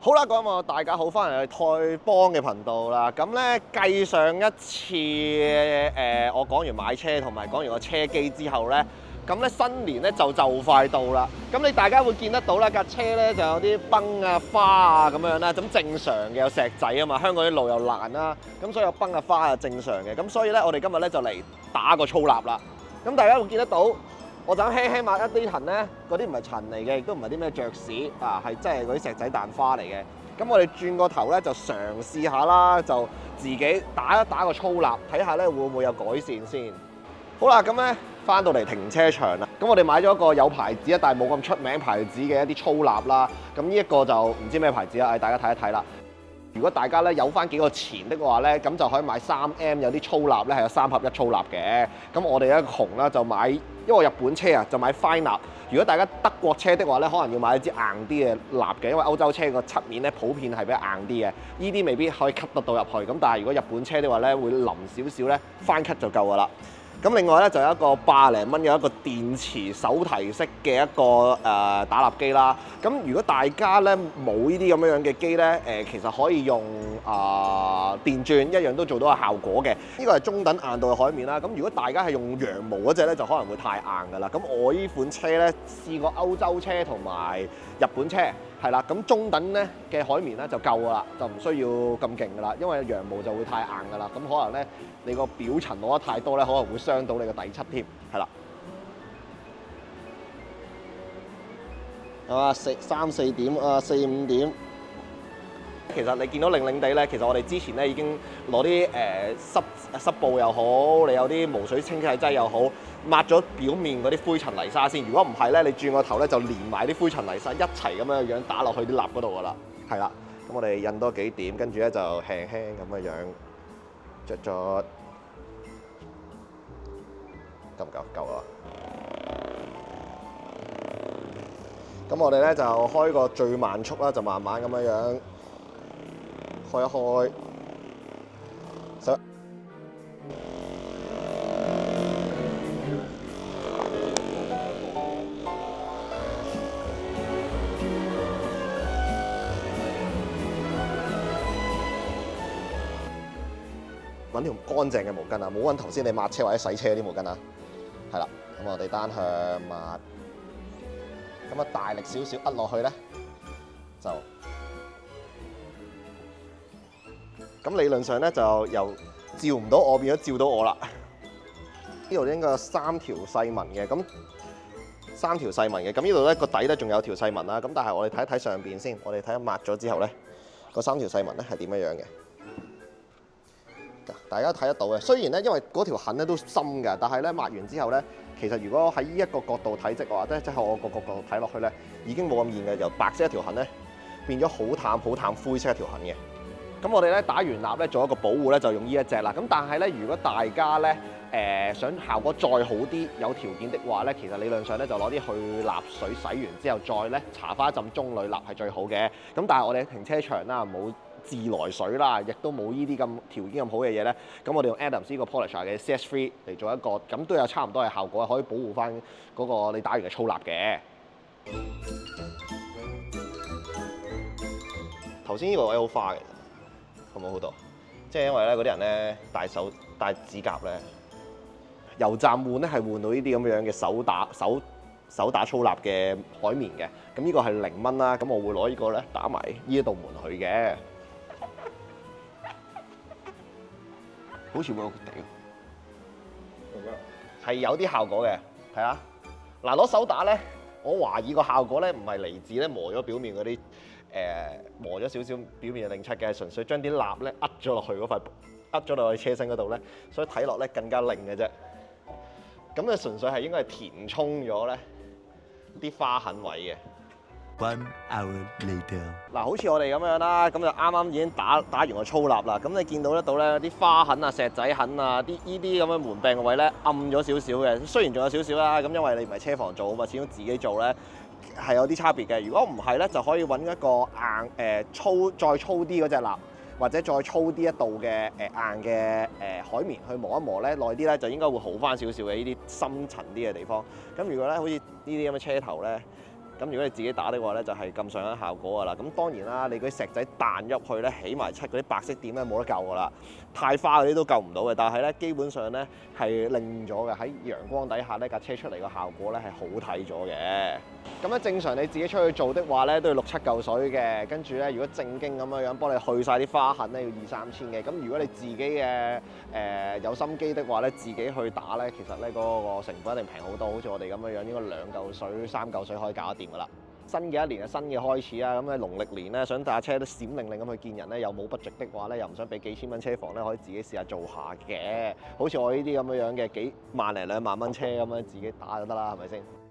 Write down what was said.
好啦，咁啊，大家好，翻嚟丐幫嘅頻道啦。咁咧，繼上一次我講完買車同埋講完個車機之後咧，咁咧新年咧就快到啦。咁你大家會見得到啦，架車咧就有啲崩啊、花啊咁樣啦。咁正常嘅，有石仔啊嘛，香港啲路又爛啦，咁所以有崩啊、花啊正常嘅。咁所以咧，我哋今日咧就嚟打個粗蠟啦。咁大家會見得到。我就輕輕抹一啲塵咧，嗰啲唔係塵嚟嘅，亦都唔係啲咩雀屎啊，係真係嗰啲石仔彈花嚟嘅。咁我哋轉個頭咧，就嘗試下啦，就自己打一打個粗蠟，睇下咧會唔會有改善先。好啦，咁咧翻到嚟停車場啦，咁我哋買咗一個有牌子啊，但係冇咁出名牌子嘅一啲粗蠟啦。咁呢一個就唔知咩牌子啊，大家睇一睇啦。如果大家咧有翻幾個錢的話咧，咁就可以買 3M 有啲粗蠟咧係有3合1粗蠟嘅。咁我哋咧窮啦就買，因為日本車啊就買 Fine 蠟。如果大家德國車的話咧，可能要買一支硬啲嘅蠟嘅，因為歐洲車個漆面咧普遍係比較硬啲嘅。呢啲未必可以吸得到入去。咁但係如果日本車的話咧，會淋少少咧，翻吸就夠㗎啦。咁另外咧就有一個80零蚊有一個電池手提式嘅一個打蠟機啦。咁如果大家咧冇呢啲咁樣嘅機咧，其實可以用電鑽一樣都做到個效果嘅。呢個係中等硬度嘅海綿啦。咁如果大家係用羊毛嗰隻咧，就可能會太硬㗎啦。咁我呢款車咧試過歐洲車同埋日本車係啦，咁中等咧嘅海綿咧就夠㗎啦，就唔需要咁勁㗎啦，因為羊毛就會太硬㗎啦。咁可能咧你個表層攞得太多咧，可能會傷到你個底漆添，係啦。係嘛，3、4點啊，4、5點。其實你見到零地咧，其實我哋之前咧已經攞啲濕布又好，你有啲無水清洗劑又好，抹咗表面嗰啲灰塵泥沙先。如果唔係咧，你轉個頭咧就連埋啲灰塵泥沙一齊咁樣打落去啲蠟嗰度㗎啦。係啦，咁我哋印多幾點，跟住咧就輕輕咁樣着咗，夠唔夠？夠啦。咁我哋咧就開個最慢速啦，就慢慢咁樣開一開。揾條乾淨嘅毛巾啊，冇揾頭先你抹車或者洗車啲毛巾啊。係啦，咁我哋單向抹。咁啊，大力少少壓落去咧，就咁理論上咧就由照唔到我變咗照到我啦。呢度應該有3條細紋嘅，咁3條細紋嘅，咁呢度咧個底咧仲有條細紋啦。咁但係我哋睇一睇上邊先，我哋睇下抹咗之後咧，嗰3條細紋咧係點樣嘅？大家睇得到嘅。雖然咧，因為嗰條痕咧都深㗎，但係咧抹完之後咧，其實如果喺呢一個角度睇即嘅話咧，即係我個角度睇落去咧，已經冇咁現嘅，由白色一條痕咧變咗好淡灰色一條痕嘅。咁我哋咧打完蠟咧做一個保護咧，就用呢一隻啦。咁但係咧，如果大家咧想效果再好啲，有條件的話咧，其實理論上咧就攞啲去蠟水洗完之後再咧搽翻一浸中鋁蠟係最好嘅。咁但係我哋喺停車場啦，冇自來水啦，亦都冇呢啲咁條件咁好嘅嘢咧，咁我哋用 Adams 呢個 Polisher 嘅 CS3 嚟做一個，咁都有差唔多嘅效果，可以保護翻嗰個你打完嘅粗蠟嘅。頭先呢個位好花嘅，好冇好多？即係因為咧嗰啲人咧戴指甲咧，油站換咧係換到呢啲咁樣嘅手打粗蠟嘅海綿嘅，咁呢個係0蚊啦，咁我會攞呢個咧打埋呢一道門去嘅。好似會有地喎，係有啲效果嘅，睇下。嗱，攞手打咧，我懷疑個效果咧唔係嚟自咧磨咗表面嗰啲磨咗少少表面嘅定漆嘅，純粹將啲蠟咧扼咗落去嗰塊，扼咗落去車身嗰度咧，所以睇落咧更加靚嘅啫。咁咧純粹係應該係填充咗咧啲花痕位嘅。1 hour later， 嗱，好似我哋咁樣啦，咁就啱啱已經打完個粗蠟啦。咁你見到得到咧啲花痕啊、石仔痕啊、呢啲咁樣門柄嘅位咧暗咗少少嘅。雖然仲有少少啦，咁因為你唔係車房做啊嘛，始終自己做咧係有啲差別嘅。如果唔係咧，就可以揾一個硬再粗啲嗰隻蠟，或者再粗啲一度嘅硬嘅海綿去磨一磨咧，耐啲咧就應該會好翻少少嘅呢啲深層啲嘅地方。咁如果咧好似呢啲咁嘅車頭咧，咁如果你自己打的話咧，就係咁上下效果㗎啦。咁當然啦，你嗰啲石仔彈入去咧，起埋漆嗰啲白色點咧冇得救㗎啦，太花嗰啲都救唔到嘅。但係咧，基本上咧係令咗嘅，喺陽光底下咧架車出嚟個效果咧係好睇咗嘅。咁咧正常你自己出去做的話咧，都要6、7嚿水嘅。跟住咧，如果正經咁樣幫你去晒啲花痕咧，要2、3千嘅。咁如果你自己嘅有心機的話咧，自己去打咧，其實咧嗰個成本一定平好多。好似我哋咁樣，應該2嚿水、3嚿水可以搞得掂㗎啦。新嘅一年係新嘅開始啊！咁喺農曆年咧，想架車都閃靈靈咁去見人咧，又冇budget的話咧，又唔想俾幾千蚊車房咧，可以自己試下做下嘅。好似我呢啲咁樣嘅幾萬零2萬蚊車咁樣，自己打就得啦，係咪先？